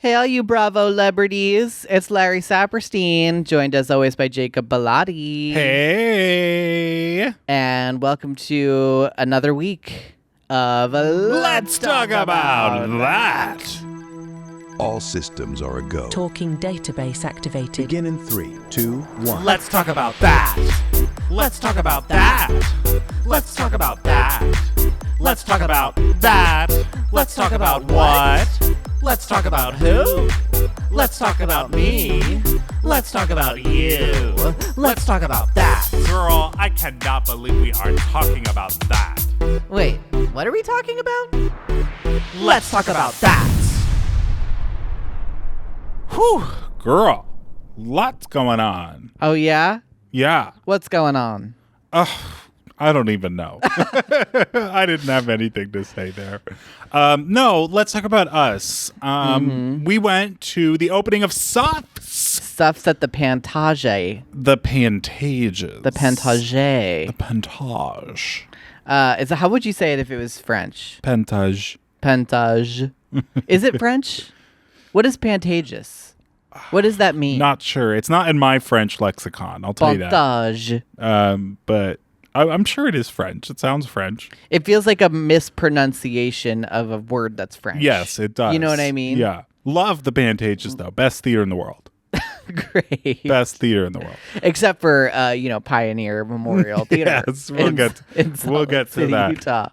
Hey, all you Bravo celebrities. It's Larry Saperstein, joined as always by Jacob Bellotti. Hey. And welcome to another week of Let's talk about that. All systems are a go. Talking database activated. Begin in 3, 2, 1. Let's talk about that. Let's talk about that. Let's talk about that. Let's talk about that. Let's talk about what? Let's talk about who? Let's talk about me. Let's talk about you. Let's talk about that. Girl, I cannot believe we are talking about that. Wait, what are we talking about? Let's talk about that. Whew, girl, lots going on. Oh, yeah? Yeah. What's going on? I don't even know. I didn't have anything to say there. No, let's talk about us. We went to the opening of Stuffs. Stuff's at the Pantage. The Pantages. The Pantage. The Pantage. How would you say it if it was French? Pantage. Pantage. Is it French? What is Pantages? What does that mean? Not sure. It's not in my French lexicon. I'll tell you that. Pantage. But I'm sure it is French. It sounds French. It feels like a mispronunciation of a word that's French. Yes, it does. You know what I mean? Yeah. Love the Pantages, though. Best theater in the world. Great. Best theater in the world. Except for, Pioneer Memorial Theater. Yes, we'll get to that. Utah.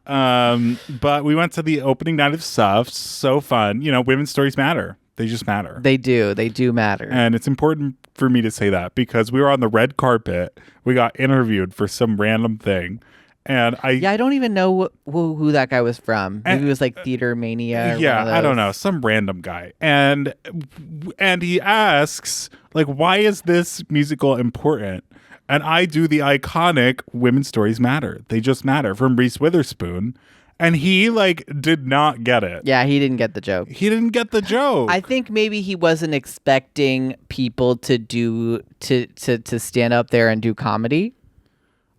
But we went to the opening night of Stuffs. So fun. Women's stories matter. They just matter. They do. They do matter. And it's important for me to say that because we were on the red carpet. We got interviewed for some random thing. And I don't even know who that guy was from. Maybe it was like Theater Mania. Or yeah, one of I don't those. know. Some random guy. And he asks, like, why is this musical important? And I do the iconic Women's Stories Matter. They just matter from Reese Witherspoon. And he, did not get it. Yeah, he didn't get the joke. He didn't get the joke. I think maybe he wasn't expecting people to stand up there and do comedy.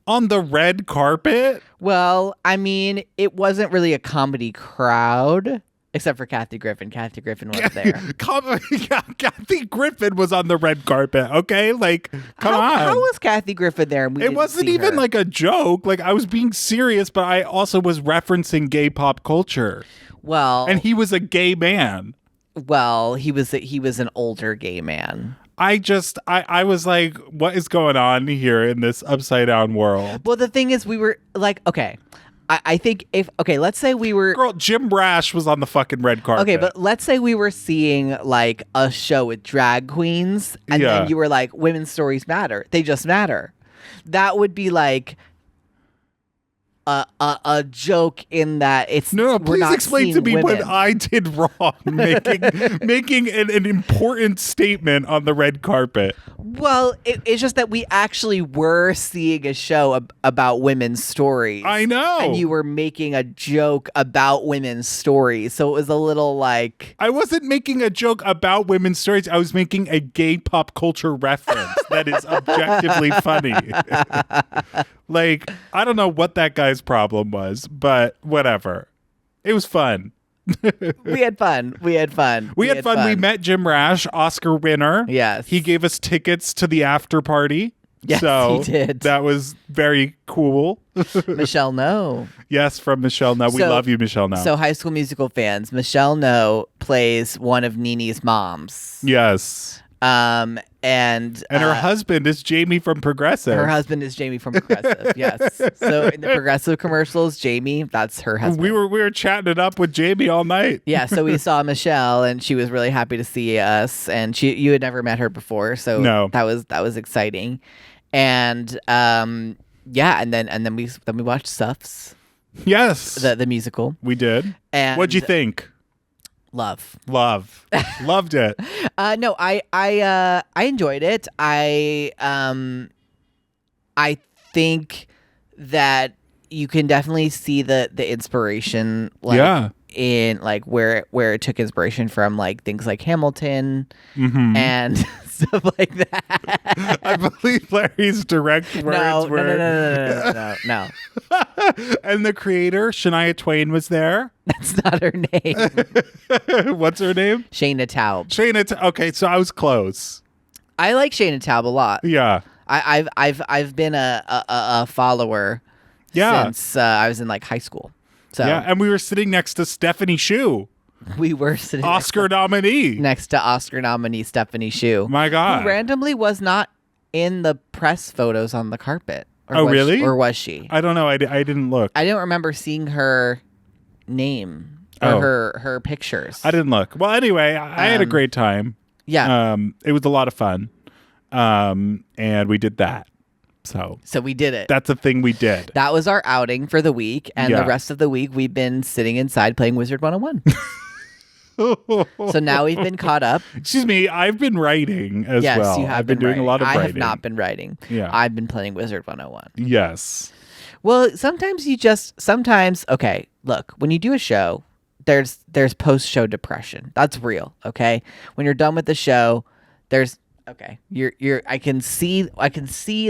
On the red carpet? Well, I mean, it wasn't really a comedy crowd, except for Kathy Griffin. Kathy Griffin was there. Kathy Griffin was on the red carpet, okay? Come on. How was Kathy Griffin there? It wasn't even like a joke. I was being serious, but I also was referencing gay pop culture. Well, And he was a gay man. Well, he was an older gay man. I was like, what is going on here in this upside down world? Well, the thing is, we were okay. I think let's say we were. Girl, Jim Rash was on the fucking red carpet. Okay, but let's say we were seeing a show with drag queens, and then you were like, women's stories matter. They just matter. That would be like a joke in that it's no. Please explain to me what I did wrong, making an important statement on the red carpet. Well, it's just that we actually were seeing a show about women's stories. I know, and you were making a joke about women's stories, so it was a little like I wasn't making a joke about women's stories. I was making a gay pop culture reference that is objectively funny. I don't know what that guy's problem was, but whatever. It was fun. We had fun. We had fun. We met Jim Rash, Oscar winner. Yes. He gave us tickets to the after party. Yes, so he did. That was very cool. Michelle No. Yes, from Michelle No. We love you, Michelle No. So High School Musical fans, Michelle No plays one of Nene's moms. Yes. And her husband is Jamie from Progressive. Her husband is Jamie from Progressive. Yes. So in the Progressive commercials, Jamie, that's her husband. We were chatting it up with Jamie all night. Yeah. So we saw Michelle, and she was really happy to see us. And you had never met her before, so no. that was exciting. And and then we watched Stuffs. Yes. The musical. We did. And what'd you think? Loved it. No, I enjoyed it. I think that you can definitely see the inspiration in where it took inspiration from things like Hamilton and stuff like that. I believe Larry's direct words were. No. And the creator, Shania Twain, was there. That's not her name. What's her name? Shayna Taub. Okay, so I was close. I like Shayna Taub a lot. Yeah. I've been a follower since I was in like high school. So yeah, and we were sitting next to Stephanie Shu. We were sitting Oscar nominee. Next to Oscar nominee Stephanie Shu. My God. Who randomly was not in the press photos on the carpet. Really? Or was she? I don't know. I didn't look. I didn't remember seeing her name or her pictures. I didn't look. Well, anyway, I had a great time. Yeah. It was a lot of fun. And we did that. So we did it. That's a thing we did. That was our outing for the week. And the rest of the week, we've been sitting inside playing Wizard 101. So now we've been caught up. Excuse me, I've been writing as well. Yes, you have I've been doing writing. a lot of writing. I have not been writing. Yeah. I've been playing Wizard 101. Yes. Well, sometimes okay, look, when you do a show, there's post-show depression. That's real, okay? When you're done with the show, I can see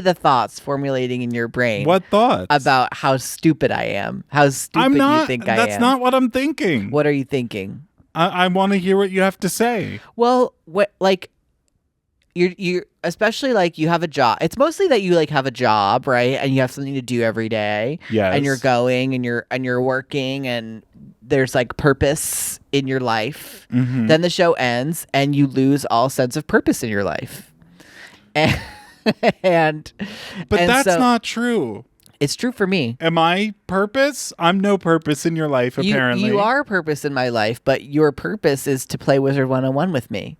the thoughts formulating in your brain. What thoughts? About how stupid I am. How stupid you think I am. That's not what I'm thinking. What are you thinking? I want to hear what you have to say. Well, you're especially like you have a job. It's mostly that you like have a job, right? And you have something to do every day. Yes. And you're going and you're working and there's like purpose in your life. Mm-hmm. Then the show ends and you lose all sense of purpose in your life. But that's not true. It's true for me. Am I purpose? I'm no purpose in your life, apparently. You are purpose in my life, but your purpose is to play Wizard 101 with me.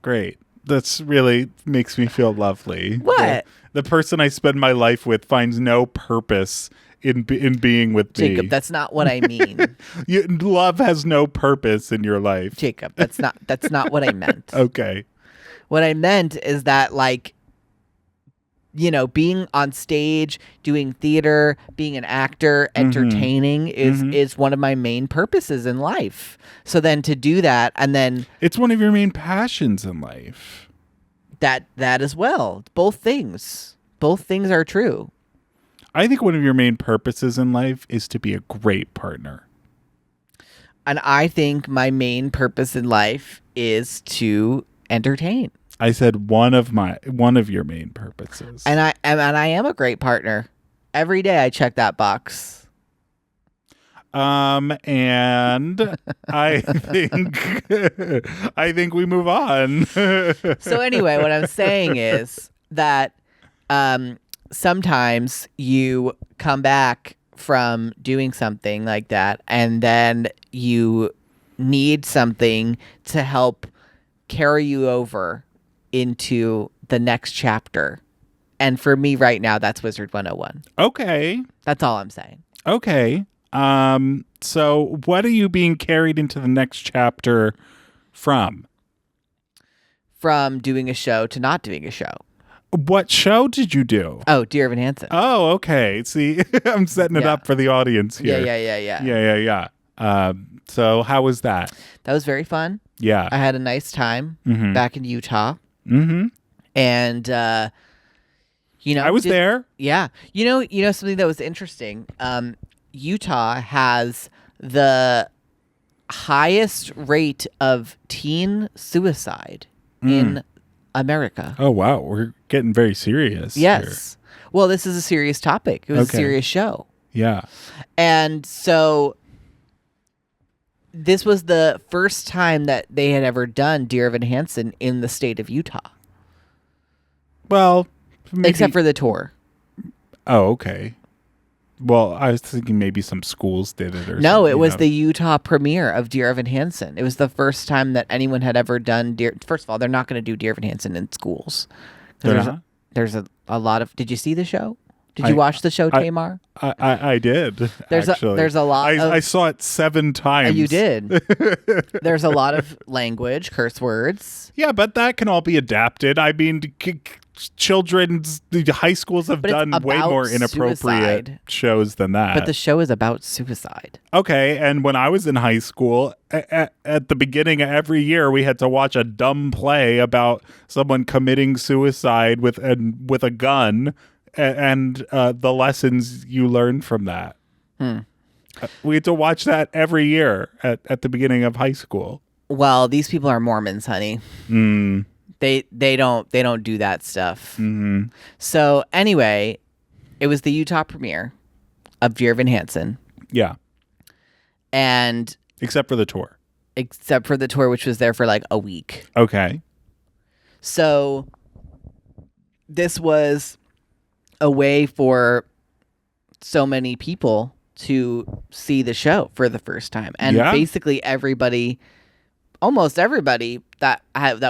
Great. That's really makes me feel lovely. What? The person I spend my life with finds no purpose in being with me. Jacob, that's not what I mean. Love has no purpose in your life. Jacob, that's not what I meant. Okay. What I meant is that, like, you know, being on stage, doing theater, being an actor, entertaining is one of my main purposes in life. So then to do that, and then it's one of your main passions in life. That as well. Both things are true. I think one of your main purposes in life is to be a great partner. And I think my main purpose in life is to entertain. I said one of your main purposes. And I am a great partner. Every day I check that box. And I think we move on. So anyway, what I'm saying is that sometimes you come back from doing something like that and then you need something to help carry you over into the next chapter. And for me right now, that's Wizard 101. Okay. That's all I'm saying. Okay. So what are you being carried into the next chapter from? From doing a show to not doing a show. What show did you do? Oh, Dear Evan Hansen. Oh, okay. See, I'm setting it up for the audience here. Yeah. So how was that? That was very fun. Yeah. I had a nice time back in Utah. Mm-hmm. And, you know. I was there. Yeah. You know something that was interesting? Utah has the highest rate of teen suicide in America. Oh, wow. We're getting very serious. Yes. Here. Well, this is a serious topic. It was a serious show. Yeah. And so this was the first time that they had ever done Dear Evan Hansen in the state of Utah. Well, maybe... except for the tour. Oh, okay. Well, I was thinking maybe some schools did it or something. No, it was the Utah premiere of Dear Evan Hansen. It was the first time that anyone had ever done First of all, they're not going to do Dear Evan Hansen in schools. There's a lot of... Did you see the show? Did you watch the show, Tamar? I did, actually. There's a lot I saw it 7 times. You did. There's a lot of language, curse words. Yeah, but that can all be adapted. I mean, the high schools have But it's done way about more inappropriate suicide. shows than that. But the show is about suicide. Okay, and when I was in high school, at the beginning of every year, we had to watch a dumb play about someone committing suicide with a gun, and the lessons you learn from that. We had to watch that every year at the beginning of high school. Well, these people are Mormons, honey. They don't do that stuff. So anyway, it was the Utah premiere of Dear Evan Hansen. Yeah. And Except for the tour, which was there for like a week. Okay. So this was a way for so many people to see the show for the first time. And basically almost everybody that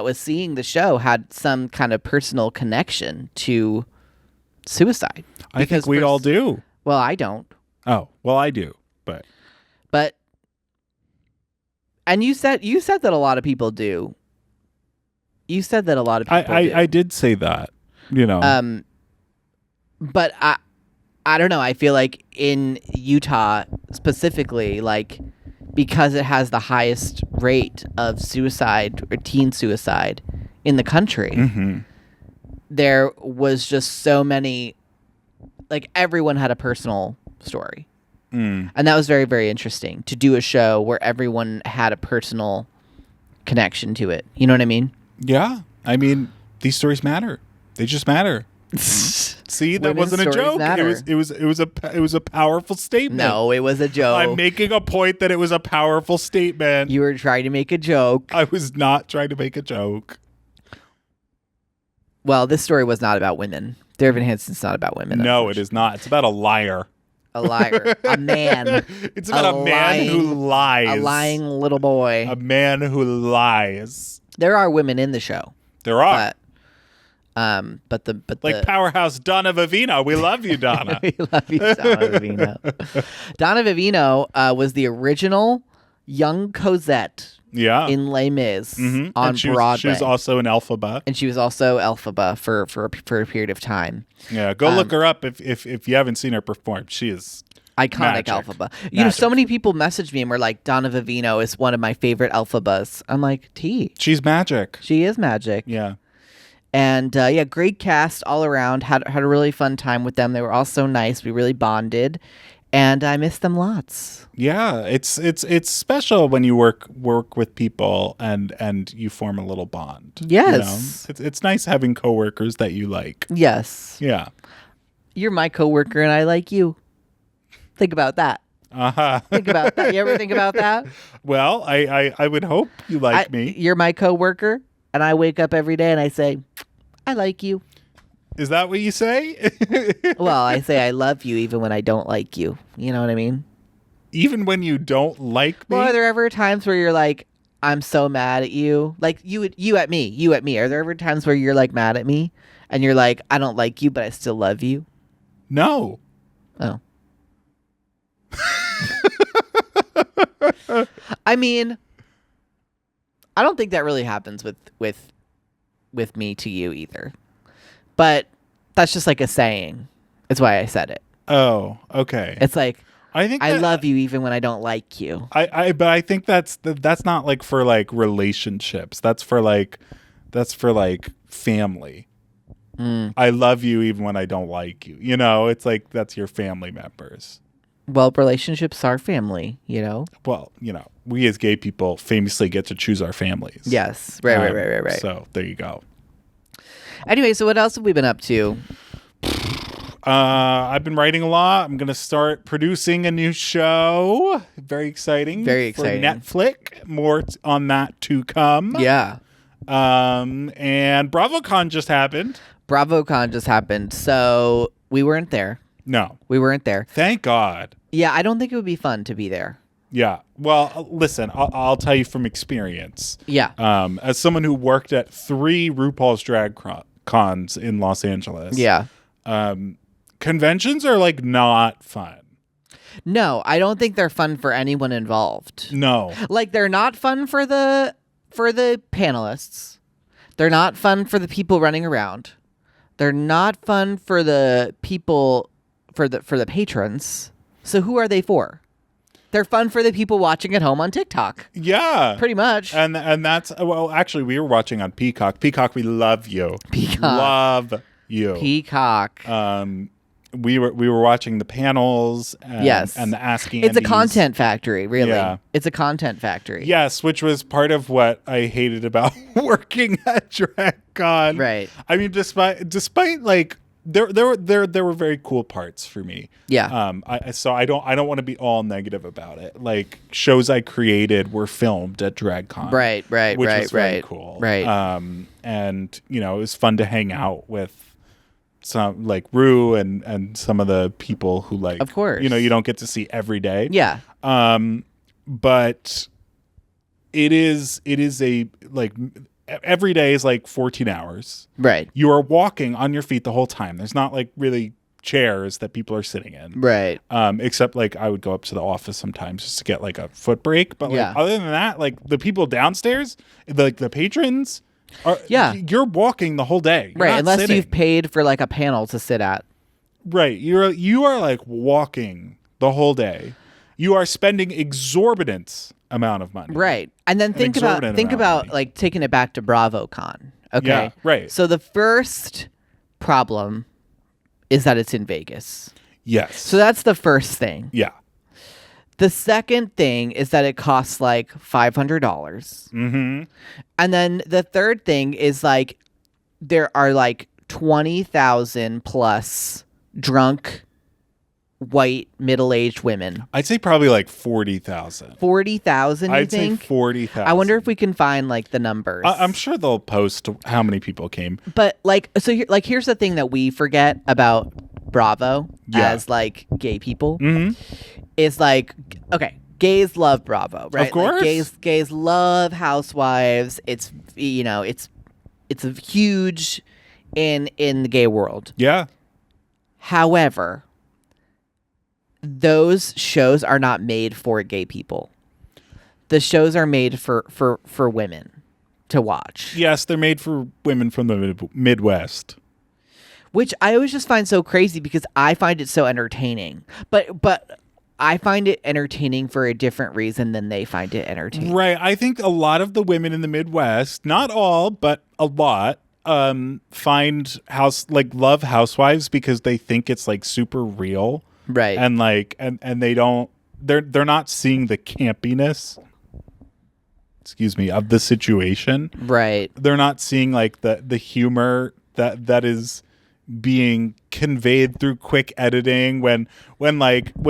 was seeing the show had some kind of personal connection to suicide. I think we all do. Well, I don't. Oh, well, I do, but and you said that a lot of people do. You said that a lot of people do. I did say that, you know. But I don't know. I feel like in Utah specifically, like, because it has the highest rate of suicide or teen suicide in the country, there was just so many, like, everyone had a personal story. And that was very, very interesting to do a show where everyone had a personal connection to it. You know what I mean? Yeah. I mean, these stories matter. They just matter. See, that Women's wasn't a stories joke. matter. It was a powerful statement. No, it was a joke. I'm making a point that it was a powerful statement. You were trying to make a joke. I was not trying to make a joke. Well, this story was not about women. Dear Evan Hansen's not about women. No, it is not. It's about a liar. A liar. A man. It's about a man who lies. A lying little boy. A man who lies. There are women in the show. There are. But like Powerhouse Donna Vivino. We love you, Donna. We love you, Donna Vivino. Donna Vivino was the original young Cosette in Les Mis on Broadway. She was also in Elphaba. And she was also Elphaba for a period of time. Yeah, go look her up if you haven't seen her perform. She is iconic Elphaba. You know, so many people messaged me and were like, Donna Vivino is one of my favorite Elphabas. I'm like, she's magic. She is magic. Yeah. And great cast all around. Had a really fun time with them. They were all so nice. We really bonded, and I miss them lots. Yeah, it's special when you work with people and you form a little bond. Yes, you know? It's nice having coworkers that you like. Yes. Yeah. You're my coworker, and I like you. Think about that. Think about that. You ever think about that? Well, I would hope you like me. You're my coworker, and I wake up every day and I say, I like you. Is that what you say? Well, I say I love you even when I don't like you. You know what I mean? Even when you don't like me? Well, are there ever times where you're like, I'm so mad at you? Like you at me. Are there ever times where you're like mad at me and you're like, I don't like you, but I still love you? No. Oh. I mean, I don't think that really happens with me to you either. But that's just like a saying. It's why I said it. Oh, okay. It's like, I love you even when I don't like you. But I think that's not like for like relationships. That's for like family. I love you even when I don't like you. You know, it's like that's your family members. Well, relationships are family, you know? Well, you know, we as gay people famously get to choose our families. Yes. Right. So there you go. Anyway, so what else have we been up to? I've been writing a lot. I'm going to start producing a new show. Very exciting. Very exciting. For Netflix. More on that to come. Yeah. And BravoCon just happened. So we weren't there. No. We weren't there. Thank God. Yeah, I don't think it would be fun to be there. Yeah. Well, listen, I'll tell you from experience. Yeah. As someone who worked at 3 RuPaul's Drag Cons in Los Angeles. Yeah. Conventions are like not fun. No, I don't think they're fun for anyone involved. No. Like they're not fun for the panelists. They're not fun for the people running around. They're not fun for the people, for the patrons. So who are they for? They're fun for the people watching at home on TikTok. Yeah. Pretty much. And that's, well, actually, we were watching on Peacock. Peacock, we love you. Peacock. Love you. Peacock. We were watching the panels and, yes. and the asking. It's a content factory, really. Yeah. It's a content factory. Yes, which was part of what I hated about working at DragCon. Right. I mean, despite like there were very cool parts for me. Yeah. I don't want to be all negative about it. Like shows I created were filmed at DragCon. Right. Which was very right. cool. Right. And you know, it was fun to hang out with some like Rue and some of the people who like, of course, you know, you don't get to see every day. Yeah. But it is a like every day is like 14 hours. Right. You are walking on your feet the whole time. There's not like really chairs that people are sitting in. Right. Except like I would go up to the office sometimes just to get like a foot break. But like other than that, like the people downstairs, like the patrons, you're walking the whole day. You're right, unless sitting. you've paid for like a panel to sit at. Right, you are like walking the whole day. You are spending exorbitant amount of money. Right, and then think about like taking it back to BravoCon. Okay, yeah, right. So the first problem is that it's in Vegas. Yes. So that's the first thing. Yeah. The second thing is that it costs like $500. Mm-hmm. And then the third thing is like there are like 20,000 plus drunk white middle-aged women. I'd say probably like 40,000. 40,000, you think? I'd say 40,000. I wonder if we can find like the numbers. I'm sure they'll post how many people came. But like, so here's the thing that we forget about Bravo as like gay people. Mm-hmm. Is like, okay, gays love Bravo, right? Of course. Like gays love Housewives. It's, you know, it's a huge in the gay world. Yeah. However, those shows are not made for gay people. The shows are made for women to watch. Yes, they're made for women from the Midwest. Which I always just find so crazy because I find it so entertaining. But I find it entertaining for a different reason than they find it entertaining. Right. I think a lot of the women in the Midwest, not all, but a lot, love Housewives because they think it's like super real. Right. And like and they don't they're not seeing the campiness of the situation. Right. They're not seeing like the humor that is being conveyed through quick editing when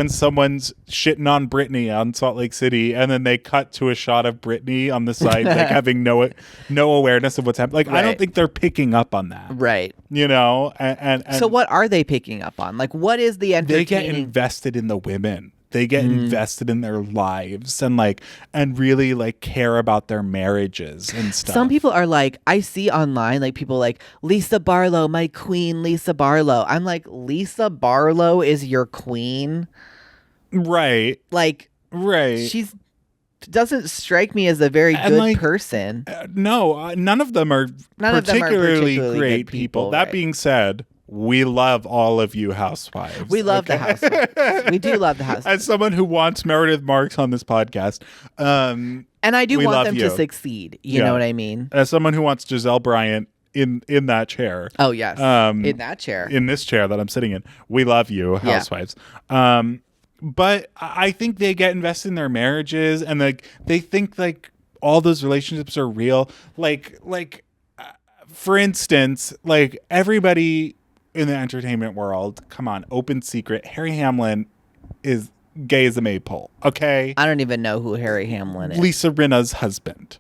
someone's shitting on Britney on Salt Lake City and then they cut to a shot of Britney on the side like having no awareness of what's happening. Like, right. I don't think they're picking up on that. Right. You know, and so what are they picking up on? Like, what is the entertaining? They get invested in the women. They get invested in their lives and really like care about their marriages and stuff. Some people are like, I see online like people like Lisa Barlow, my queen, Lisa Barlow. I'm like, Lisa Barlow is your queen? Right. Like, right. She's doesn't strike me as a very good person. No, none of them are particularly great people. That right. being said, we love all of you housewives. We love the housewives. We do love the housewives. As someone who wants Meredith Marks on this podcast, and I do want them to succeed. You know what I mean? As someone who wants Giselle Bryant in that chair. Oh yes, in that chair, in this chair that I'm sitting in. We love you, housewives. Yeah. But I think they get invested in their marriages, and like they think like all those relationships are real. Like for instance, like everybody in the entertainment world, come on, open secret, Harry Hamlin is gay as a maypole, okay? I don't even know who Harry Hamlin is. Lisa Rinna's husband.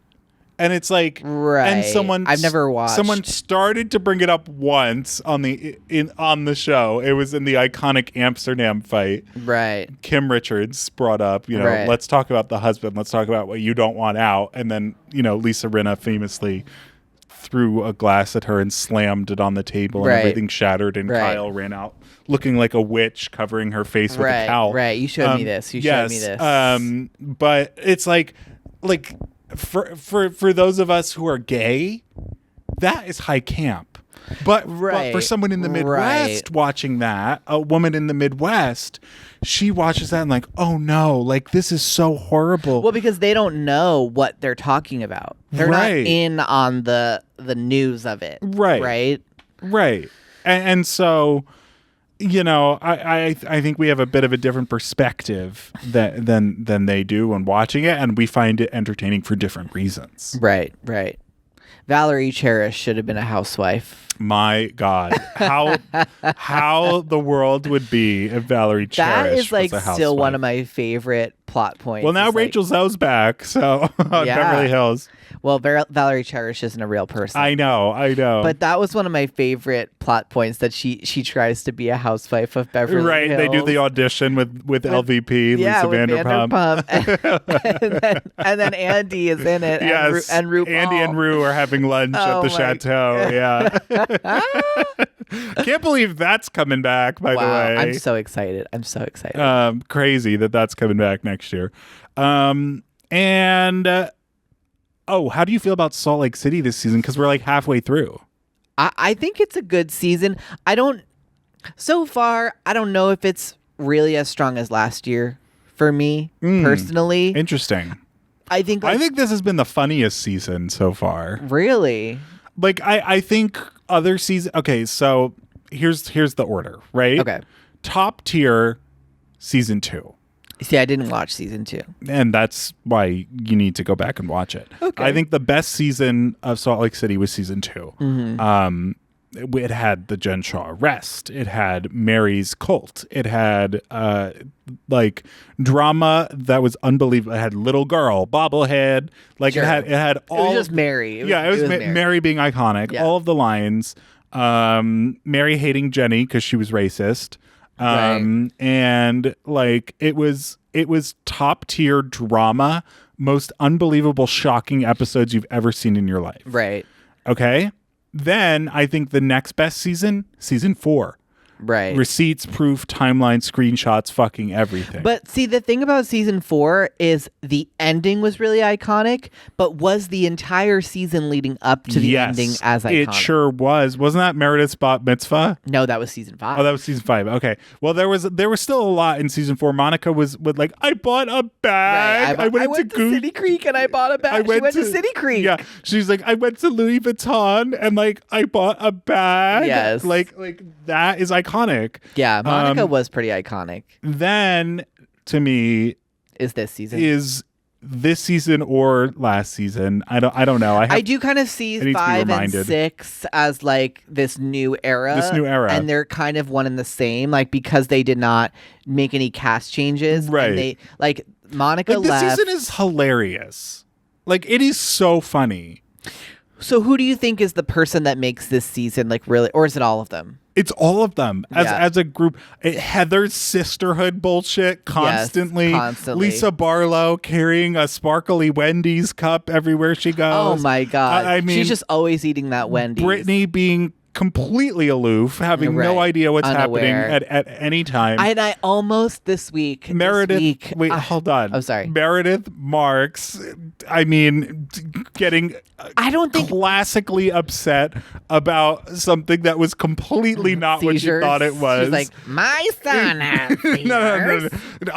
And it's like, right. And I've never watched. Someone started to bring it up once on the show. It was in the iconic Amsterdam fight. Right. Kim Richards brought up, right. Let's talk about the husband. Let's talk about what you don't want out. And then, Lisa Rinna famously threw a glass at her and slammed it on the table and everything shattered and Kyle ran out looking like a witch covering her face with a towel. Right. You showed me this. Showed me this. But it's like for those of us who are gay, that is high camp. But Right, for someone in the Midwest right. watching that, a woman in the Midwest, she watches that and like, oh no, like this is so horrible. Well, because they don't know what they're talking about. They're not Right. in on the news of it. Right. Right. Right. And so, you know, I think we have a bit of a different perspective than they do when watching it, and we find it entertaining for different reasons. Right. Right. Valerie Cherish should have been a housewife. My God, how the world would be if Valerie Cherish That is like was a still one housewife. of my favorite plot points. Well, now is, like- Rachel Zoe's back, so on Yeah. Beverly Hills. Well, Valerie Cherish isn't a real person. I know. But that was one of my favorite plot points, that she tries to be a housewife of Beverly Right, Hills. they do the audition with LVP, yeah, Lisa with Vanderpump. and then Andy is in it. Yes, and RuPaul. Andy and Rue are having lunch at Oh the my- chateau. Yeah, can't believe that's coming back. By Wow, the way, I'm so excited. crazy that's coming back next year. How do you feel about Salt Lake City this season? Because we're like halfway through. I think it's a good season. So far, I don't know if it's really as strong as last year for me personally. Interesting. I think this has been the funniest season so far. really. Like I think other season. Okay, so here's the order, right? Okay. Top tier, season 2. See, I didn't watch season 2. And that's why you need to go back and watch it. Okay. I think the best season of Salt Lake City was season 2. Mm-hmm. It had the Jen Shaw arrest. It had Mary's cult. It had like drama that was unbelievable. It had little girl bobblehead. Like Sure. it had all. It was just Mary. It was Mary being iconic. Yeah. All of the lines. Mary hating Jenny because she was racist. Right. And like it was top tier drama, most unbelievable, shocking episodes you've ever seen in your life. Right. Okay. Then I think the next best season 4. Right. Receipts, proof, timeline, screenshots, fucking everything. But see, the thing about season 4 is the ending was really iconic, but was the entire season leading up to the ending as iconic? It sure was. Wasn't that Meredith's bat mitzvah? No, that was season 5. Oh, that was season 5. Okay. Well, there was still a lot in season 4. Monica was like, I bought a bag. Right. I went to City Creek and I bought a bag. She went to City Creek. Yeah. She's like, I went to Louis Vuitton and like I bought a bag. Yes. Like that is iconic. Yeah, Monica was pretty iconic. Then to me Is this season? is this season or last season. I don't know. I do kind of I see need to be 5 and reminded. 6 as like this new era. And they're kind of one and the same, like because they did not make any cast changes. Right. And they like Monica Like, this left. season is hilarious. Like it is so funny. So who do you think is the person that makes this season like really, or is it all of them? It's all of them Yeah. as a group. Heather's sisterhood bullshit constantly. Constantly. Lisa Barlow carrying a sparkly Wendy's cup everywhere she goes. Oh my God. I mean, she's just always eating that Wendy's. Brittany being completely aloof, having no Right. idea what's Unaware. happening at any time. And I almost this week. Wait, hold on. I'm sorry. Meredith Marks, I mean, getting I don't think classically upset about something that was completely not what she seizures. thought it was. She's like, my son has seizures. No.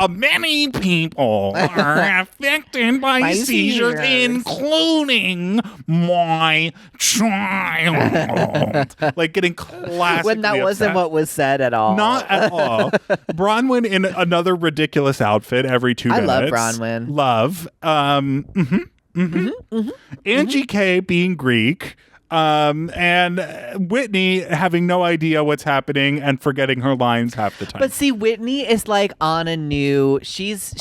Many people are affected by My seizures, seizures. including my child. Like getting classically When that wasn't upset. what was said at all. Not at all. Bronwyn in another ridiculous outfit every 2 I minutes. love Bronwyn. Love. Angie K being Greek. And Whitney having no idea what's happening and forgetting her lines half the time. But see, Whitney is like on a new. She's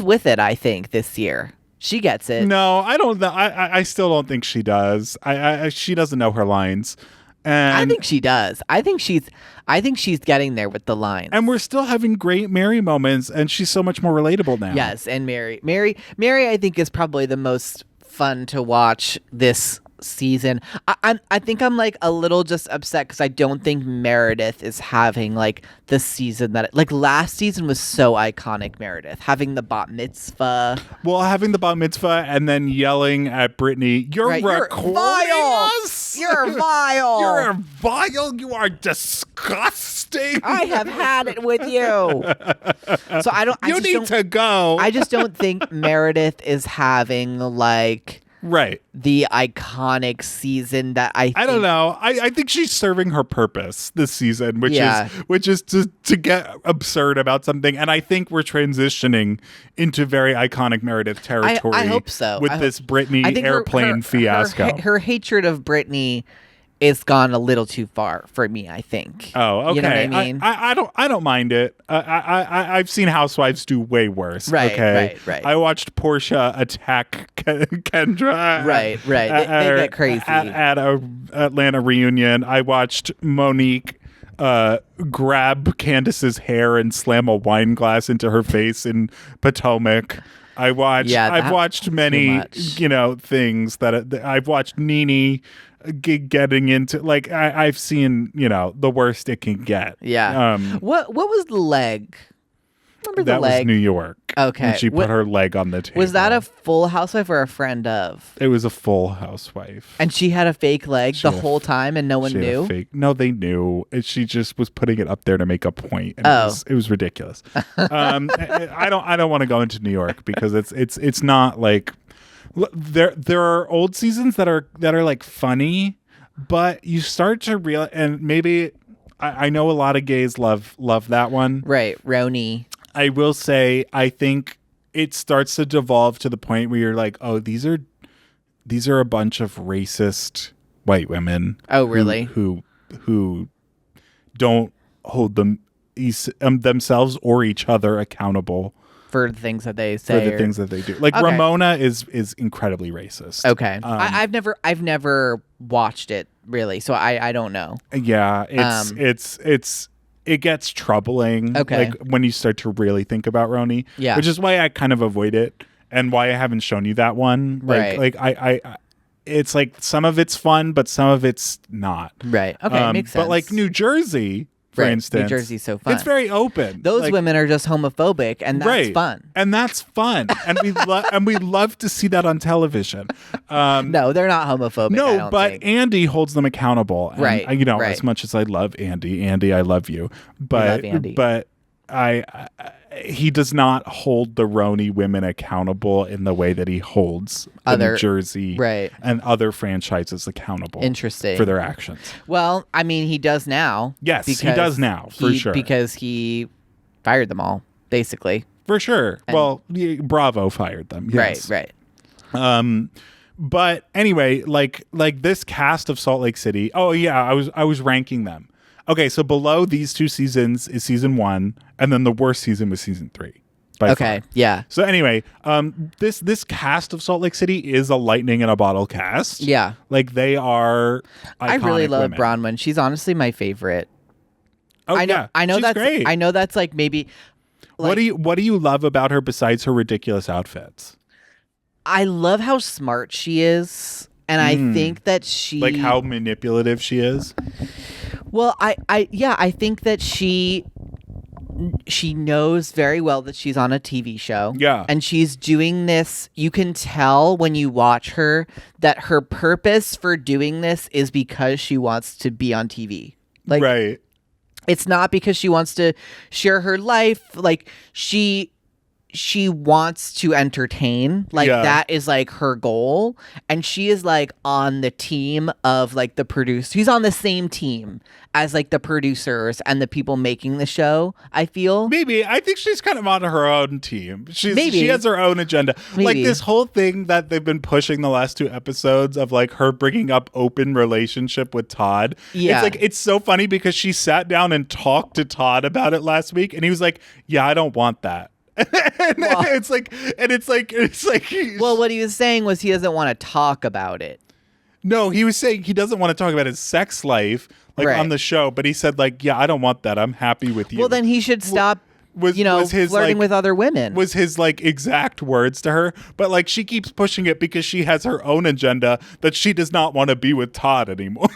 with it. I think this year she gets it. No, I don't. I still don't think she does. She doesn't know her lines. And I think she does. I think she's getting there with the lines. And we're still having great Mary moments, and she's so much more relatable now. Yes, and Mary, I think is probably the most fun to watch this season. I think I'm like a little just upset because I don't think Meredith is having like the season that like last season was so iconic. Meredith having the bat mitzvah. Well, having the bat mitzvah and then yelling at Brittany, "You're Right, you're recording vile. us." You're vile. You're vile. You are disgusting. I have had it with you. So I don't. You need to go. I just don't think Meredith is having like right. the iconic season that I don't know. I think she's serving her purpose this season, which is to get absurd about something. And I think we're transitioning into very iconic Meredith territory. I hope so. With this Britney airplane fiasco. Her hatred of Britney is gone a little too far for me, I think. Oh, okay. You know what I mean? I don't mind it. I've seen Housewives do way worse. Right, okay? right. I watched Portia attack Kendra. Right. They get crazy at a Atlanta reunion. I watched Monique grab Candace's hair and slam a wine glass into her face in Potomac. I've watched many, things that I've watched Nene getting into, like, I've seen, the worst it can get. Yeah. What was the leg? Remember the leg? That was New York. Okay. And she put her leg on the table. Was that a full housewife or a friend of? It was a full housewife. And she had a fake leg the whole time and no one knew? No, they knew. She just was putting it up there to make a point. And it was ridiculous. I don't want to go into New York because it's not like there are old seasons that are like funny, but you start to realize, and maybe I know a lot of gays love that one. Right, Roni. I will say, I think it starts to devolve to the point where you're like, oh, these are a bunch of racist white women. Oh, really? Who don't hold themselves or each other accountable for the things that they say. For the things that they do. Like, okay. Ramona is incredibly racist. Okay. I've never watched it, really, so I don't know. Yeah, it gets troubling. Okay. Like, when you start to really think about Roni. Yeah. Which is why I kind of avoid it and why I haven't shown you that one. Right. Like I it's like some of it's fun, but some of it's not. Right. Okay, makes sense. But like New Jersey, for instance. New Jersey's so fun. It's very open. Those women are just homophobic, and that's fun. And that's fun. And we love to see that on television. No, they're not homophobic. No, but Andy holds them accountable. And, right. As much as I love Andy, I love you. But love Andy. But he does not hold the Roni women accountable in the way that he holds New Jersey and other franchises accountable. Interesting. For their actions. Well, I mean, he does now. Yes, he does now, for sure. Because he fired them all, basically. For sure. Well, Bravo fired them. Yes. Right. But anyway, like this cast of Salt Lake City. Oh yeah, I was ranking them. Okay, so below these two seasons is season 1, and then the worst season was season 3. Okay, far. yeah. So anyway, this cast of Salt Lake City is a lightning in a bottle cast. Yeah. Like, they are iconic I really love women. Bronwyn. She's honestly my favorite. Oh, I know she's that's great. I know that's like maybe. Like, what do you love about her besides her ridiculous outfits? I love how smart she is, and I think that she like how manipulative she is. Well, I think that she knows very well that she's on a TV show. Yeah. And she's doing this. You can tell when you watch her that her purpose for doing this is because she wants to be on TV. Like, right. It's not because she wants to share her life. Like, she wants to entertain. Like, that is like her goal. And she is like on the team of like the producer. She's on the same team as like the producers and the people making the show, I feel. Maybe. I think she's kind of on her own team. Maybe. She has her own agenda. Maybe. Like, this whole thing that they've been pushing the last 2 episodes of like her bringing up open relationship with Todd. Yeah. It's like, it's so funny because she sat down and talked to Todd about it last week, and he was like, yeah, I don't want that. It's like well, what he was saying was he doesn't want to talk about it. No, he was saying he doesn't want to talk about his sex life on the show, but he said like, yeah, I don't want that. I'm happy with you. Well, then he should stop flirting with other women. Was his like exact words to her. But like, she keeps pushing it because she has her own agenda that she does not want to be with Todd anymore.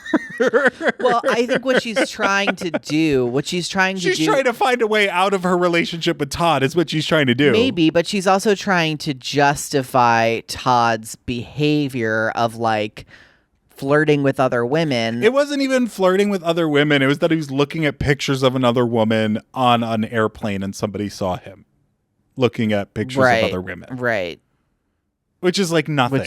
Well, I think what she's trying to do, she's trying to find a way out of her relationship with Todd is what she's trying to do. Maybe, but she's also trying to justify Todd's behavior of like flirting with other women. It wasn't even flirting with other women. It was that he was looking at pictures of another woman on an airplane and somebody saw him looking at pictures of other women. Right. Which is like nothing.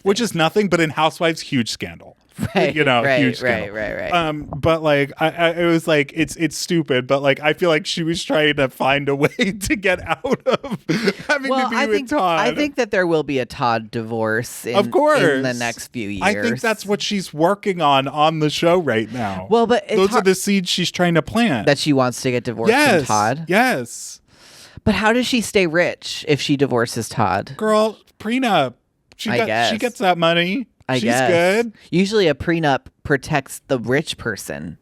Which is nothing, but in Housewives, huge scandal. Right. Huge scandal. Right. But like, it was like, it's stupid, but like, I feel like she was trying to find a way to get out of having to be with Todd. I think that there will be a Todd divorce in the next few years. I think that's what she's working on the show right now. Well, but those are the seeds she's trying to plant. That she wants to get divorced from Todd. Yes. But how does she stay rich if she divorces Todd? Girl, prenup. She gets that money. She's good. Usually a prenup protects the rich person.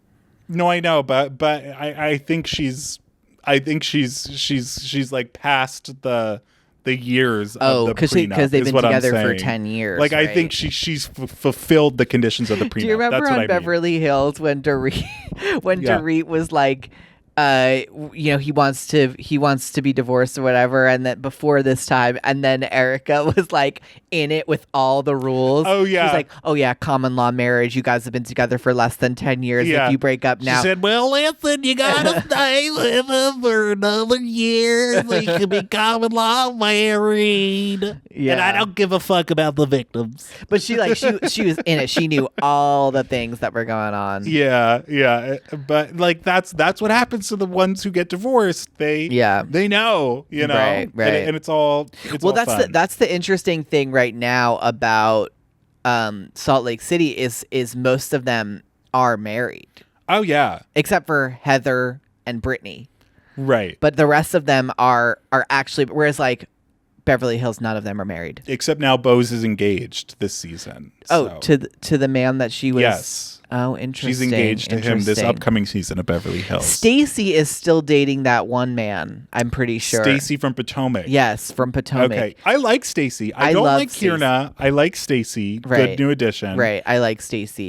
No, I know, but I think she's like past the years of the prenup. because they've been together for 10 years. Like, right? I think she's fulfilled the conditions of the prenup. Do you remember That's on Beverly Hills when Dorit was like, he wants to be divorced or whatever, and that before this time, and then Erica was like in it with all the rules. Oh yeah, she's like, oh yeah, common law marriage. You guys have been together for less than 10 years. Yeah. If you break up now, she said, well, listen, you gotta stay with him for another year so you can be common law married. Yeah. And I don't give a fuck about the victims. But she was in it. She knew all the things that were going on. Yeah. But like that's what happens to the ones who get divorced. They know, Right. And it's all fun. That's the interesting thing right now about Salt Lake City is most of them are married. Oh yeah. Except for Heather and Brittany. Right. But the rest of them are actually, whereas like Beverly Hills, none of them are married. Except now Bose is engaged this season. Oh, so. to the man that she was. Yes. Oh, interesting. She's engaged to him this upcoming season of Beverly Hills. Stacy is still dating that one man, I'm pretty sure. Stacy from Potomac. Yes, from Potomac. Okay. I like Stacy. I don't like Kierna. I like Stacy. Right. Good new addition. Right. I like Stacy.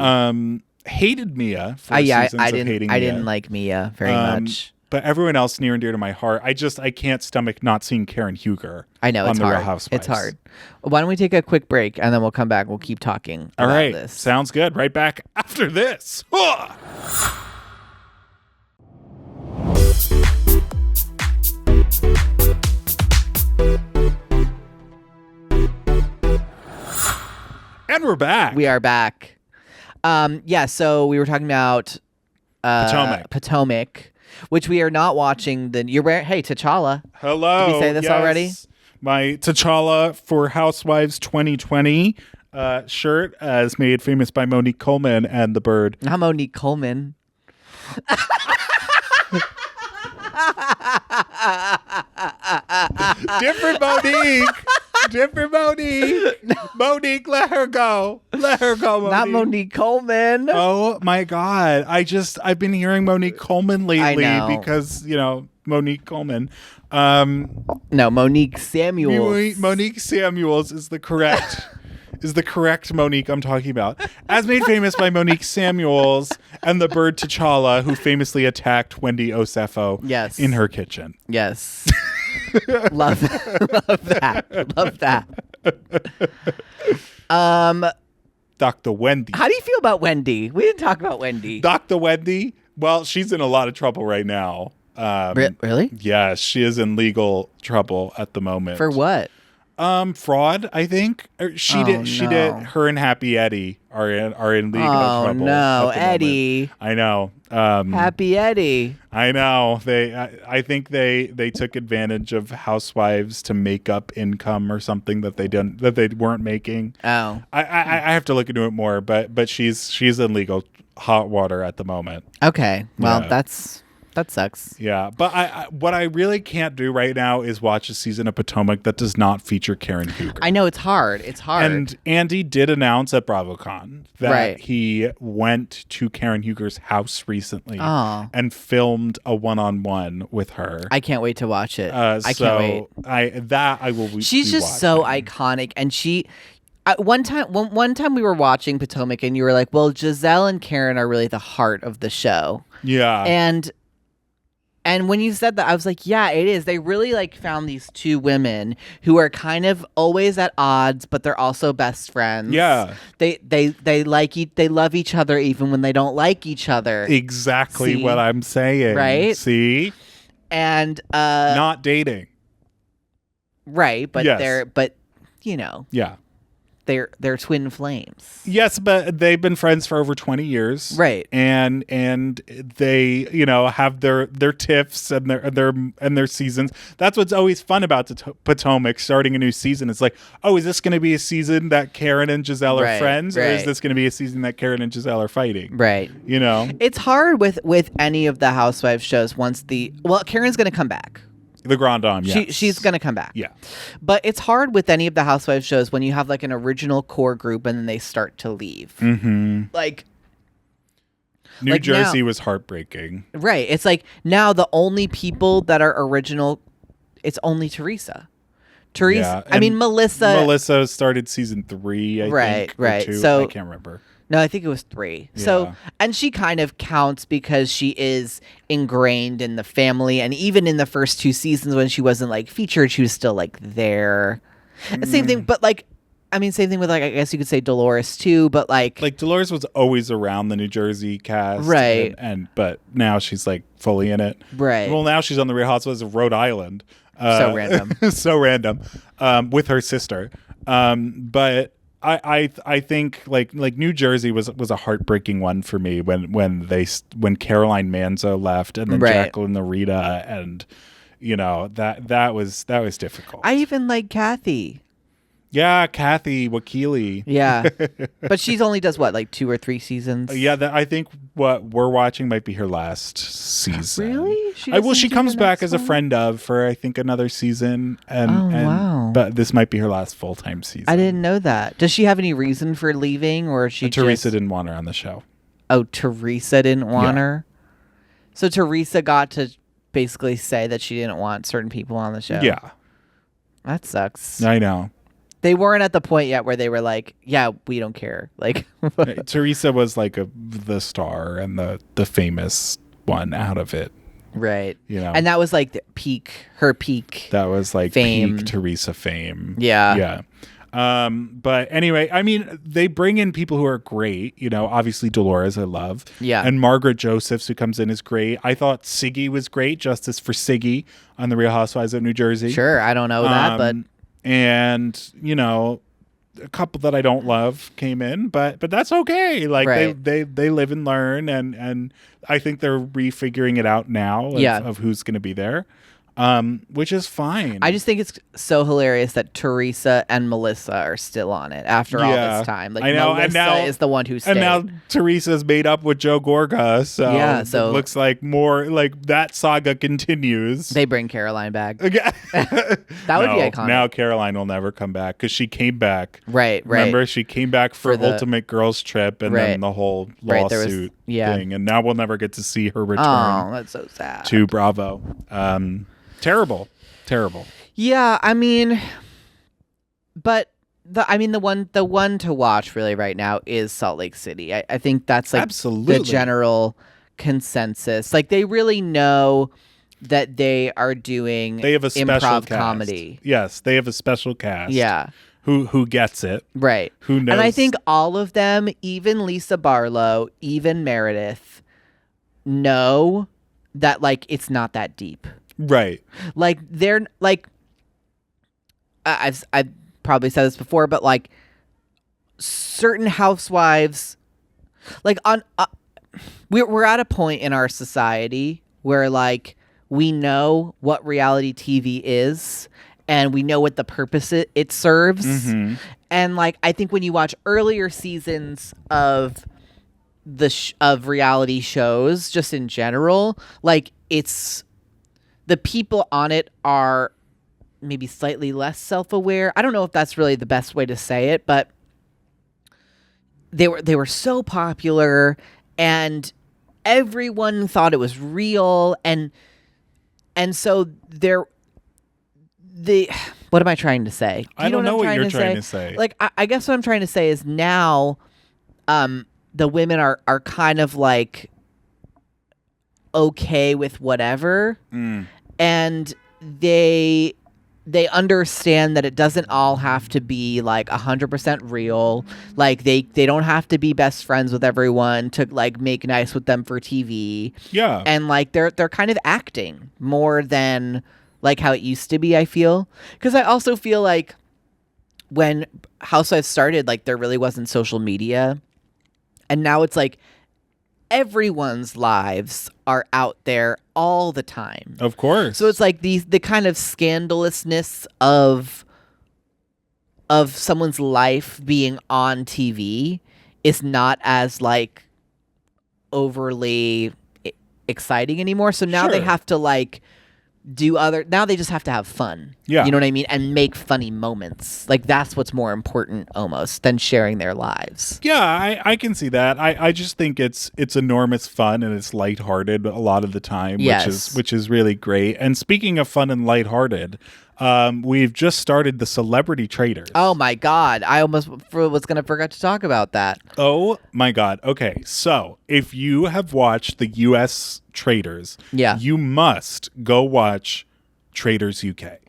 Hated Mia for seasons of hating Mia. I didn't like Mia very much. But everyone else near and dear to my heart. I can't stomach not seeing Karen Huger. I know, on it's the hard. Real Housewives. It's hard. Why don't we take a quick break and then we'll come back. We'll keep talking All about right. this. Sounds good. Right back after this. And we're back. We are back. So we were talking about Potomac, which we are not watching. Hey, T'Challa. Hello. Did we say this already? My T'Challa for Housewives 2020 shirt, as made famous by Monique Coleman and the Bird. Not Monique Coleman. Different Monique. Different Monique. Monique, let her go. Let her go, Monique. Not Monique Coleman. Oh my God. I've been hearing Monique Coleman lately because, Monique Coleman. No, Monique Samuels. Monique Samuels is the correct Monique I'm talking about. As made famous by Monique Samuels and the Bird T'Challa, who famously attacked Wendy Osefo in her kitchen. Yes. Love that. Love that. Dr. Wendy. How do you feel about Wendy? We didn't talk about Wendy. Dr. Wendy? Well, she's in a lot of trouble right now. Really? Yes, she is in legal trouble at the moment. For what? Fraud, I think. She did. Her and Happy Eddie are in legal trouble. Oh no, Eddie! I know. Happy Eddie. I know. I think they took advantage of housewives to make up income or something that they weren't making. Oh, I have to look into it more. But she's in legal hot water at the moment. Okay. Well, that sucks. Yeah, but what I really can't do right now is watch a season of Potomac that does not feature Karen Huger. I know, it's hard. And Andy did announce at BravoCon that he went to Karen Huger's house recently and filmed a one-on-one with her. I can't wait to watch it. I can't wait. I will. She's just so iconic, and she. One time we were watching Potomac, and you were like, "Well, Giselle and Karen are really the heart of the show." Yeah, and And when you said that, I was like, yeah, it is. They really like found these two women who are kind of always at odds, but they're also best friends. Yeah. They love each other even when they don't like each other. Exactly See? what I'm saying. Right? See? And Not dating. right, but Yes. Yeah. they're twin flames. Yes, but they've been friends for over 20 years. Right. And they, have their tiffs and their seasons. That's what's always fun about Potomac starting a new season. It's like, oh, is this going to be a season that Karen and Giselle are Right, friends? Or is right. this going to be a season that Karen and Giselle are fighting? Right. It's hard with any of the Housewives shows Karen's going to come back. The Grand Dame, yes. She's going to come back. Yeah. But it's hard with any of the Housewives shows when you have like an original core group and then they start to leave. Mm-hmm. Like New like Jersey now- was heartbreaking. right. It's like now the only people that are original, it's only Teresa. Yeah, I mean, and Melissa started season 3, I Right, think. Or right. 2. So- I can't remember. No, I think it was 3. So, Yeah. and she kind of counts because she is ingrained in the family. And even in the first 2 seasons when she wasn't like featured, she was still like there. Same thing, but like, same thing with like, I guess you could say Dolores too, but like Dolores was always around the New Jersey cast. Right. But now she's like fully in it. Right. Well, now she's on the Real Housewives of Rhode Island. So random. So random. With her sister. But I think like New Jersey was a heartbreaking one for me when Caroline Manzo left and then Right. Jacqueline Narita and that was difficult. I even like Kathy. Yeah, Kathy Wakili. Yeah. But she's only does what, like 2 or 3 seasons? Yeah, I think what we're watching might be her last season. Really? She doesn't do comes the back next as a one? friend of for I think another season, and wow. but this might be her last full time season. I didn't know that. Does she have any reason for leaving, or is she Teresa just... didn't want her on the show. Oh, Teresa didn't want Yeah. her? So Teresa got to basically say that she didn't want certain people on the show? Yeah, That sucks. I know. They weren't at the point yet where they were like, yeah, we don't care. Like, Teresa was like the star and the famous one out of it. right. And that was like her peak. that was like fame. peak Teresa fame. Yeah. Yeah. But anyway, they bring in people who are great. Obviously Dolores, I love. Yeah. And Margaret Josephs, who comes in, is great. I thought Siggy was great. Justice for Siggy on the Real Housewives of New Jersey. Sure, I don't know that, but And a couple that I don't love came in, but that's okay. Like Right. they live and learn, and I think they're refiguring it out now of who's going to be there. Which is fine. I just think it's so hilarious that Teresa and Melissa are still on it after all this time. Like, I know, Melissa and now is the one who stayed. And now Teresa's made up with Joe Gorga, so Yeah, so- it looks like more like that saga continues. They bring Caroline back. Again. That would be iconic. Now Caroline will never come back because she came back. Right. Remember, she came back for the- Ultimate Girls Trip and Right. then the whole Right, there was- lawsuit yeah. thing, and now we'll never get to see her return Oh, that's so sad. to Bravo. Terrible. Yeah, but the one to watch really right now is Salt Lake City. I think that's like Absolutely. the general consensus. Like, they really know that they are doing They have a special improv cast. comedy. Yes, they have a special cast. Yeah. Who gets it? Right. Who knows? And I think all of them, even Lisa Barlow, even Meredith, know that like it's not that deep. Right. Like, they're like, I've probably said this before, but like certain housewives, like we're at a point in our society where like we know what reality TV is and we know what the purpose it serves. Mm-hmm. And like, I think when you watch earlier seasons of of reality shows, just in general, like the people on it are maybe slightly less self-aware. I don't know if that's really the best way to say it, but they were so popular and everyone thought it was real, and so what am I trying to say? Do I you don't know I'm what you're trying to say. Like, I guess what I'm trying to say is now the women are kind of like okay with whatever, and they understand that it doesn't all have to be like 100% real. Like they don't have to be best friends with everyone to like make nice with them for TV. Yeah. And like they're kind of acting more than like how it used to be, I feel. Because I also feel like when Housewives started, like there really wasn't social media. And now it's like everyone's lives are out there all the time. Of course. So it's like the kind of scandalousness of someone's life being on TV is not as like overly exciting anymore. So now they Sure. have to like now they just have to have fun. Yeah. You know what I mean? And make funny moments. Like that's what's more important almost than sharing their lives. Yeah, I can see that. I just think it's enormous fun and it's lighthearted a lot of the time, Yes. which is really great. And speaking of fun and lighthearted, we've just started the Celebrity Traitors. Oh my God. I almost was going to forget to talk about that. Oh my God. Okay, so if you have watched the U.S. Traitors, Yeah. you must go watch Traitors UK.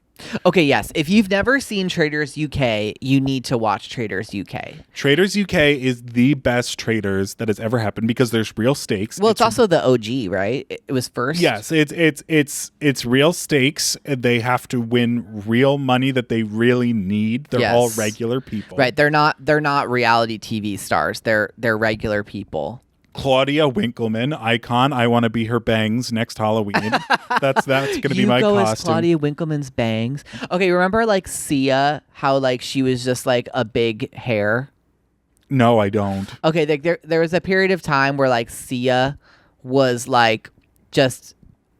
Okay, yes. If you've never seen Traitors UK, you need to watch Traitors UK. Traitors UK is the best Traitors that has ever happened because there's real stakes. Well, it's also the OG, right? It was first. Yes, it's real stakes. They have to win real money that they really need. They're Yes. all regular people. Right. They're not reality TV stars. They're regular people. Claudia Winkleman, icon. I want to be her bangs next Halloween. That's going to be my You go as costume. Claudia Winkleman's bangs. Okay, remember like Sia, how like she was just like a big hair? No, I don't. Okay, there was a period of time where like Sia was like just,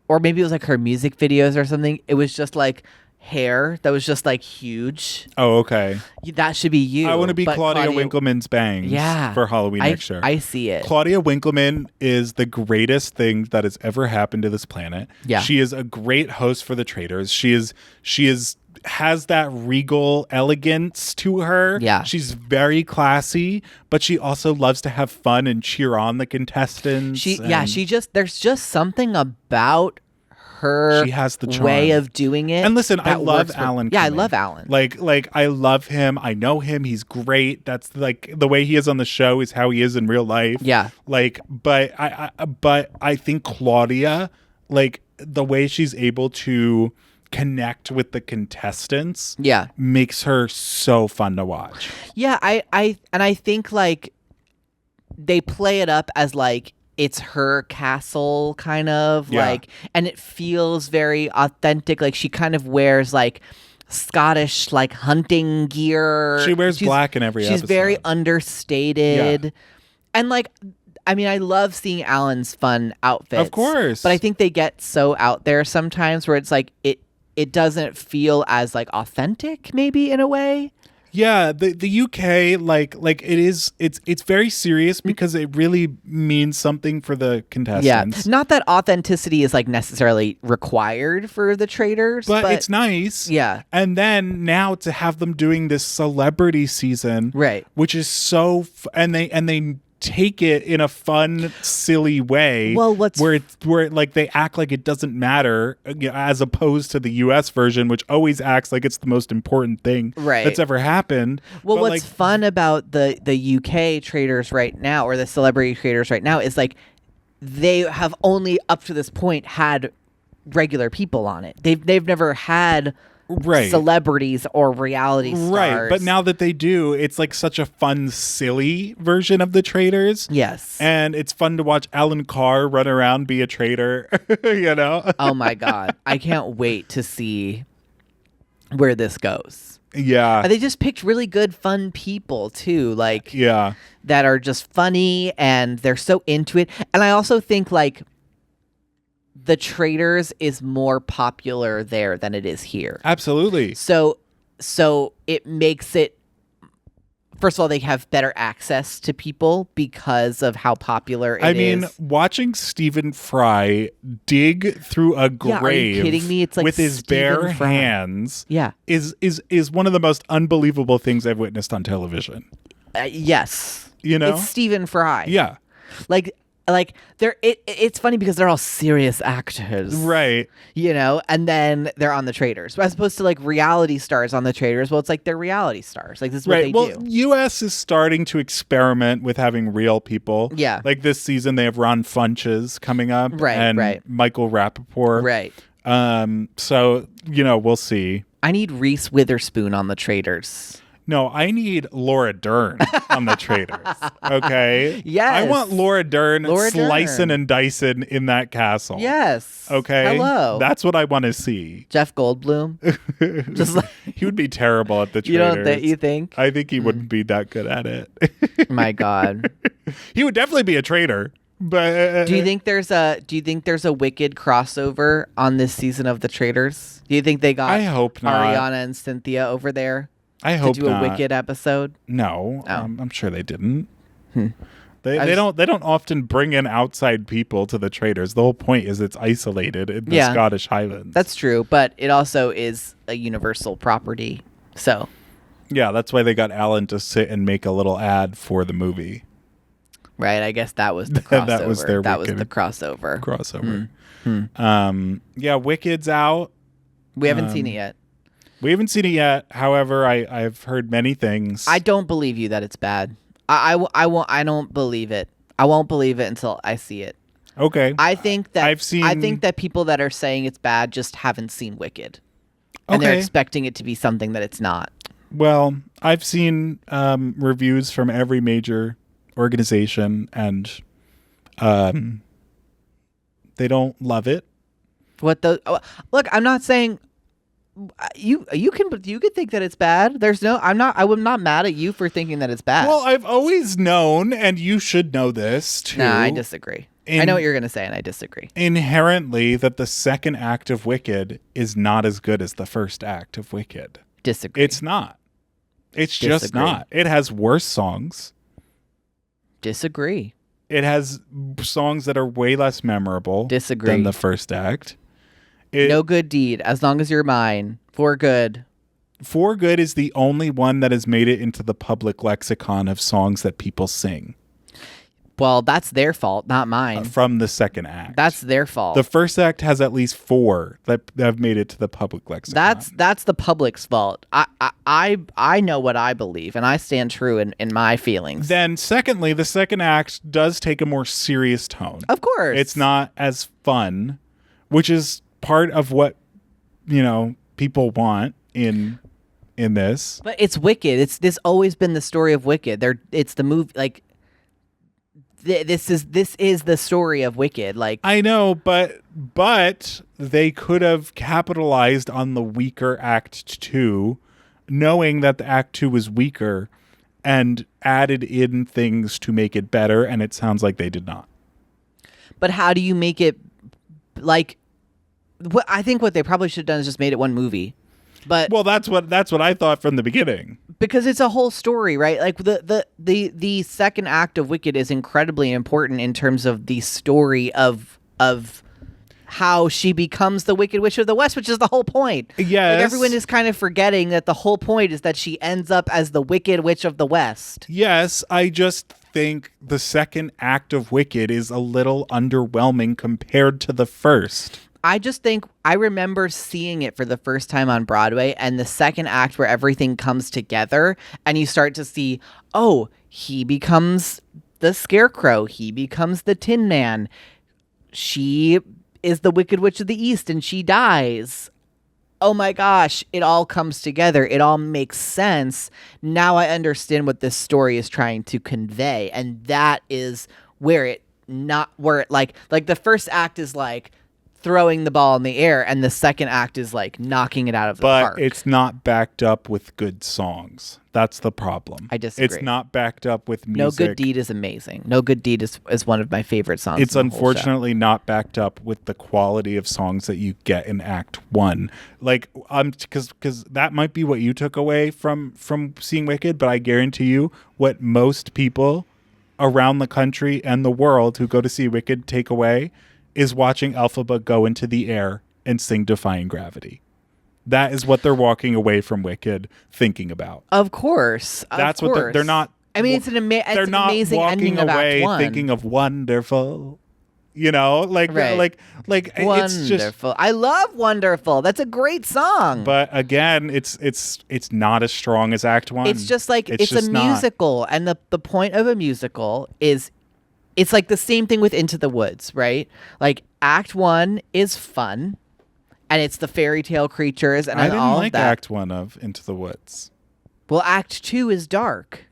or maybe it was like her music videos or something. It was just like hair that was just like huge. Oh, okay. That should be you. I want to be but Claudia Winkleman's bangs Yeah. for Halloween next year. I see it. Claudia Winkleman is the greatest thing that has ever happened to this planet. Yeah. She is a great host for the Traitors. She has that regal elegance to her. Yeah. She's very classy, but she also loves to have fun and cheer on the contestants. There's just something about her She has the charm. way of doing it. And listen, I that love works for- Alan. Yeah, I Cumming. love Alan. Like I love him. I know him. He's great. That's like the way he is on the show is how he is in real life. Yeah. Like, but I think Claudia, like the way she's able to connect with the contestants, Yeah. makes her so fun to watch. Yeah, I think like they play it up as like it's her castle kind of Yeah. like, and it feels very authentic. Like she kind of wears like Scottish like hunting gear. She wears black in every She's very episode. understated. Yeah. And like, I mean, I love seeing Alan's fun outfits. Of course. But I think they get so out there sometimes where it's like it doesn't feel as like authentic maybe in a way. Yeah, the UK like it's very serious because it really means something for the contestants. Yeah. Not that authenticity is like necessarily required for the Traitors, But it's nice. Yeah. And then now to have them doing this celebrity season, Right. which is so and they take it in a fun, silly way. Well, where like they act like it doesn't matter, as opposed to the US version, which always acts like it's the most important thing Right. that's ever happened. Well, But, what's like, fun about the UK Traitors right now, or the celebrity Traitors right now, is like they have only up to this point had regular people on it. They've never had Right. celebrities or reality stars. Right, but now that they do, it's like such a fun, silly version of the Traitors. Yes. And it's fun to watch Alan Carr run around, be a traitor, you know? Oh my God. I can't wait to see where this goes. Yeah. And they just picked really good, fun people too, like Yeah. that are just funny and they're so into it. And I also think like the Traitors is more popular there than it is here. Absolutely. So it makes it, first of all, they have better access to people because of how popular it is. I mean, watching Stephen Fry dig through a grave Yeah, are you kidding me? It's like with his Stephen bare Fry. hands Yeah. is one of the most unbelievable things I've witnessed on television. Yes. You know? It's Stephen Fry. Yeah. Like, like it's funny because they're all serious actors, Right. you know, and then they're on the Traitors, as opposed to like reality stars on the Traitors. Well, it's like they're reality stars, like this is what they Well, do. US is starting to experiment with having real people. Yeah. Like this season they have Ron Funches coming up. Right, And right. Michael Rappaport. Right. So, we'll see. I need Reese Witherspoon on the Traitors. No, I need Laura Dern on the Traitors. Okay? Yes. I want Laura Dern slicing Dern. and dicing in that castle. Yes. Okay? Hello. That's what I want to see. Jeff Goldblum. Just like He would be terrible at the you Traitors. don't think? You think? I think he wouldn't be that good at it. My God. He would definitely be a traitor. But Do you think there's a Wicked crossover on this season of the Traitors? Do you think they got I hope not. Ariana and Cynthia over there I to hope do not. a Wicked episode? No, Oh. I'm sure they didn't. I They don't often bring in outside people to the Traitors. The whole point is it's isolated in the Yeah. Scottish Highlands. That's true, but it also is a universal property. So Yeah, that's why they got Alan to sit and make a little ad for the movie right, I guess that was the crossover. That was their that was Wicked the crossover. crossover. Yeah, Wicked's out. We haven't seen it yet. We haven't seen it yet. However, I've heard many things. I don't believe you that it's bad. I don't believe it. I won't believe it until I see it. Okay. I think that I've seen- I think that people that are saying it's bad just haven't seen Wicked, and they're Okay. expecting it to be something that it's not. Well, I've seen reviews from every major organization, and they don't love it. What the look? I'm not saying you can think that it's bad. There's no. I'm not mad at you for thinking that it's bad. Well, I've always known, and you should know this too. Nah, I disagree. I know what you're gonna say, and I disagree. Inherently, that the second act of Wicked is not as good as the first act of Wicked. Disagree. It's not. It's just Disagree. not. It has worse songs. Disagree. It has songs that are way less memorable Disagree. than the first act. No good deed, as long as you're mine. For good. For Good is the only one that has made it into the public lexicon of songs that people sing Well, that's their fault, not mine. from the second act. That's their fault. The first act has at least 4 that have made it to the public lexicon. That's the public's fault. I know what I believe, and I stand true in my feelings. Then, secondly, the second act does take a more serious tone. Of course. It's not as fun, which is part of what, people want in this. But it's Wicked. It's this always been the story of Wicked. It's the movie like this is the story of Wicked. Like I know, but they could have capitalized on the weaker Act 2, knowing that the Act 2 was weaker, and added in things to make it better, and it sounds like they did not. But how do you make it like I think what they probably should have done is just made it one movie. But Well, that's what I thought from the beginning. because it's a whole story, right? Like the second act of Wicked is incredibly important in terms of the story of how she becomes the Wicked Witch of the West, which is the whole point. Yes. Like everyone is kind of forgetting that the whole point is that she ends up as the Wicked Witch of the West. Yes, I just think the second act of Wicked is a little underwhelming compared to the first. I just think I remember seeing it for the first time on Broadway, and the second act where everything comes together and you start to see, oh, he becomes the Scarecrow. He becomes the Tin Man. She is the Wicked Witch of the East and she dies. Oh my gosh, it all comes together. It all makes sense. Now I understand what this story is trying to convey. And that is where like the first act is like throwing the ball in the air, and the second act is like knocking it out of the park. But it's not backed up with good songs. That's the problem. I disagree. It's not backed up with music. No Good Deed is amazing. No Good Deed is one of my favorite songs. It's in the whole show. unfortunately not backed up with the quality of songs that you get in Act 1. Like, because that might be what you took away from seeing Wicked, but I guarantee you what most people around the country and the world who go to see Wicked take away is watching Elphaba go into the air and sing Defying Gravity. That is what they're walking away from Wicked thinking about. Of course. That's what they're not I mean, it's an they're not amazing walking ending of away Act 1. thinking of wonderful. You know, like Right. it's just. Wonderful. I love Wonderful. That's a great song. But again, it's not as strong as Act 1. It's just like it's a just not. musical, and the point of a musical is it's like the same thing with Into the Woods, right? Like Act 1 is fun, and it's the fairy tale creatures and I didn't all like of that. Act 1 of Into the Woods. Well, Act 2 is dark.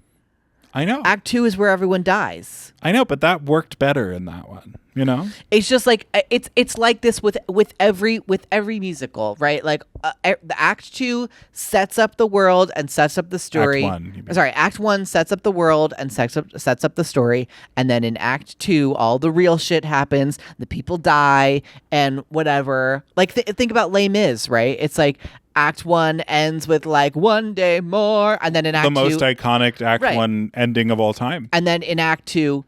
I know. Act 2 is where everyone dies. I know, but that worked better in that one. You know, It's just like it's like this with every musical, right? Like the Act 2 sets up the world and sets up the story. Act 1, you mean. Sorry, Act 1 sets up the world and sets up the story, and then in Act 2 all the real shit happens. The people die and whatever. Like think about Les Mis, right? It's like Act 1 ends with like one day more, and then in Act 2 the most iconic Act Right. 1 ending of all time. and then in Act 2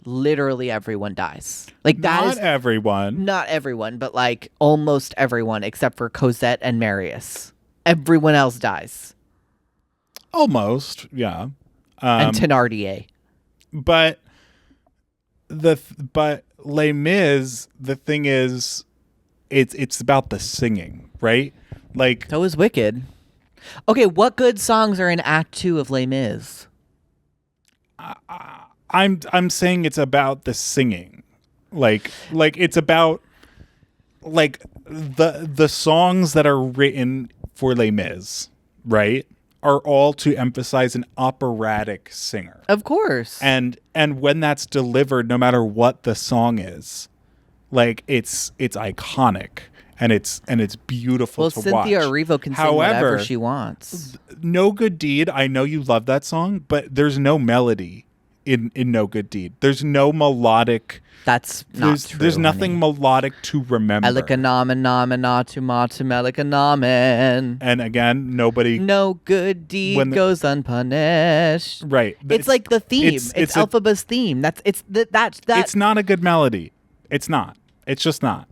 literally everyone dies. Like that Not is everyone. not everyone, but like almost everyone except for Cosette and Marius. Everyone else dies. Almost, yeah. And Thénardier. But but Les Mis, the thing is, it's about the singing, right? Like So is Wicked. Okay, what good songs are in Act 2 of Les Mis? I'm saying it's about the singing, like it's about like the songs that are written for Les Mis, right, are all to emphasize an operatic singer, Of course. and when that's delivered, no matter what the song is, like it's iconic and it's beautiful well, to Cynthia watch. Erivo can sing However, whatever she wants. No Good Deed, I know you love that song, but there's no melody in No Good Deed. There's no melodic. That's not true. There's nothing melodic to remember. Elikanamen. And again, nobody. No good deed When the- goes unpunished. Right. It's like the theme. It's Elphaba's theme. That's It's not a good melody. It's not. It's just not.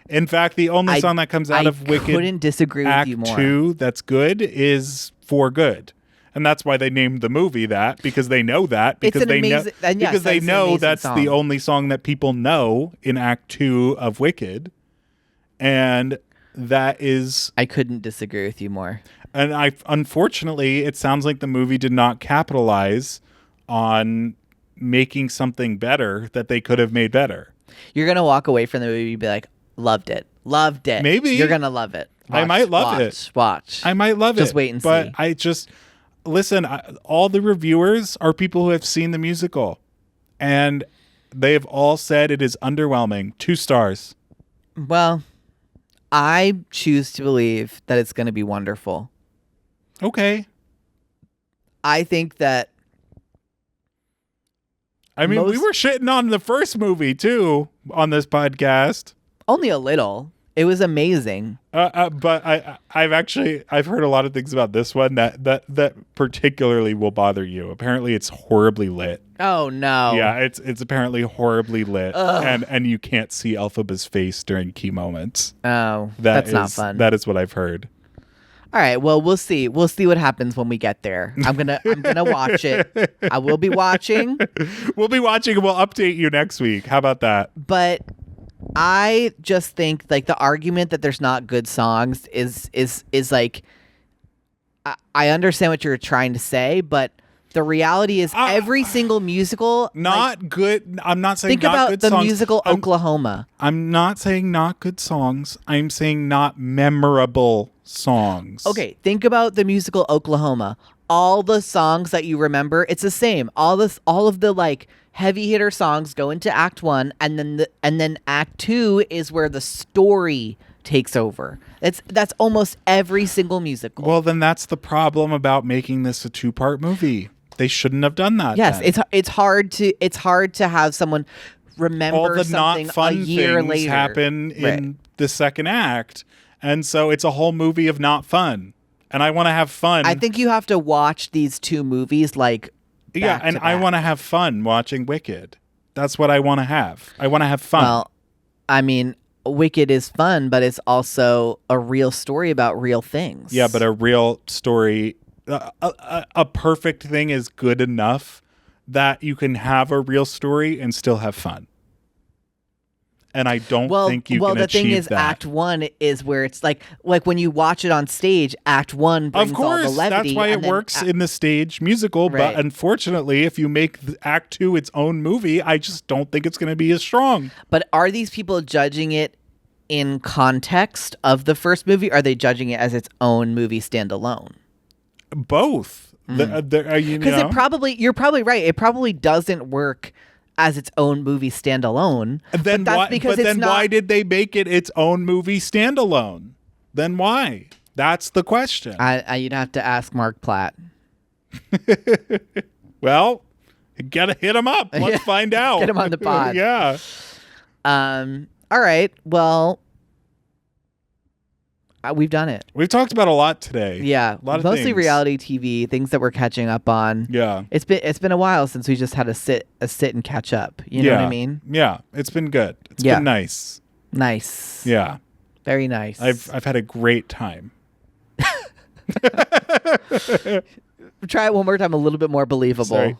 In fact, the only song that comes out of Wicked couldn't disagree with Act you more. 2 that's good is For Good. And that's why they named the movie that, because they know that, because an they amazing- and yes, because they that's an know amazing that's song. the only song that people know in Act 2 of Wicked. And that is, I couldn't disagree with you more. and unfortunately, it sounds like the movie did not capitalize on making something better that they could have made better. You're gonna walk away from the movie and be like, loved it. Maybe. You're gonna love it. I might love it. Watch. I might love it. Just wait and but see. I just listen. All the reviewers are people who have seen the musical, and they've all said it is underwhelming. 2 stars. Well, I choose to believe that it's gonna be wonderful. Okay. I think that I mean, we Most- were shitting on the first movie too on this podcast, only a little. It was amazing. but I've heard a lot of things about this one that particularly will bother you. Apparently, it's horribly lit. Oh no. Yeah, it's apparently horribly lit, and you can't see Elphaba's face during key moments. Oh, that's not fun. That is what I've heard. All right. Well, we'll see. We'll see what happens when we get there. I'm gonna watch it. I will be watching, We'll be watching and we'll update you next week. How about that? but I just think like the argument that there's not good songs is like I understand what you're trying to say, but the reality is every single musical Not like, good. I'm not saying think not about good the songs. musical Oklahoma. I'm not saying not good songs. I'm saying not memorable songs. Okay, think about the musical Oklahoma. All the songs that you remember, it's the same. All of the like heavy hitter songs go into Act 1, and then Act 2 is where the story takes over. That's almost every single musical. Well, then that's the problem about making this a 2-part movie. They shouldn't have done that. yes, then. it's hard to have someone remember all the something not fun a year things later. happen in Right. the second act, and so it's a whole movie of not fun. And I want to have fun. I think you have to watch these 2 movies like yeah, back and to I back. want to have fun watching Wicked. That's what I want to have. I want to have fun. Well, I mean, Wicked is fun, but it's also a real story about real things. Yeah, but a real story a perfect thing is good enough that you can have a real story and still have fun. And I don't think you can the achieve thing is, that. Act 1 is where it's like when you watch it on stage, Act 1 brings Of course, all the levity. that's why it works in the stage musical. Right. But unfortunately, if you make Act 2 its own movie, I just don't think it's going to be as strong. But are these people judging it in context of the first movie? Or are they judging it as its own movie standalone? Both. Because you're probably right. It probably doesn't work as its own movie standalone. Then but that's why, because but it's then not, why did they make it its own movie standalone? Then why? That's the question. You'd have to ask Mark Platt. Well, you gotta hit him up. Let's find out. Get him on the pod. Yeah. All right. Well, we've done it. We've talked about a lot today. Yeah, A lot of mostly things. reality TV, things that we're catching up on. Yeah. It's been a while since we just had a sit and catch up. You know what I mean? Yeah. It's been good. It's Yeah. been nice. Nice. Yeah. Very nice. I've had a great time. Try it one more time, a little bit more believable. Sorry.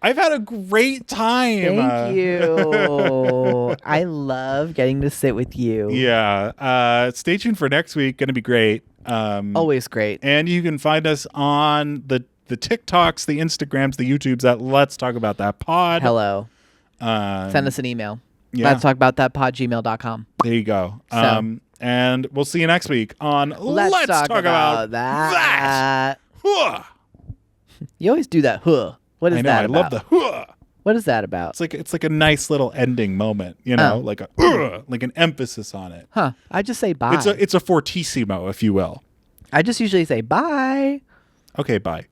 I've had a great time. Thank you. I love getting to sit with you. Yeah. Stay tuned for next week. Going to be great. Always great. And you can find us on the TikToks, the Instagrams, the YouTubes at Let's Talk About That Pod. Hello. Send us an email. Yeah. Let's talk about that pod gmail.com. There you go. So. And we'll see you next week on Let's talk about that. Huh. You always do that. Huh. What is I know. that I about? love the huh. What is that about? It's like a nice little ending moment, you know, like like an emphasis on it. Huh. I just say bye. It's a fortissimo, if you will. I just usually say bye. Okay, bye.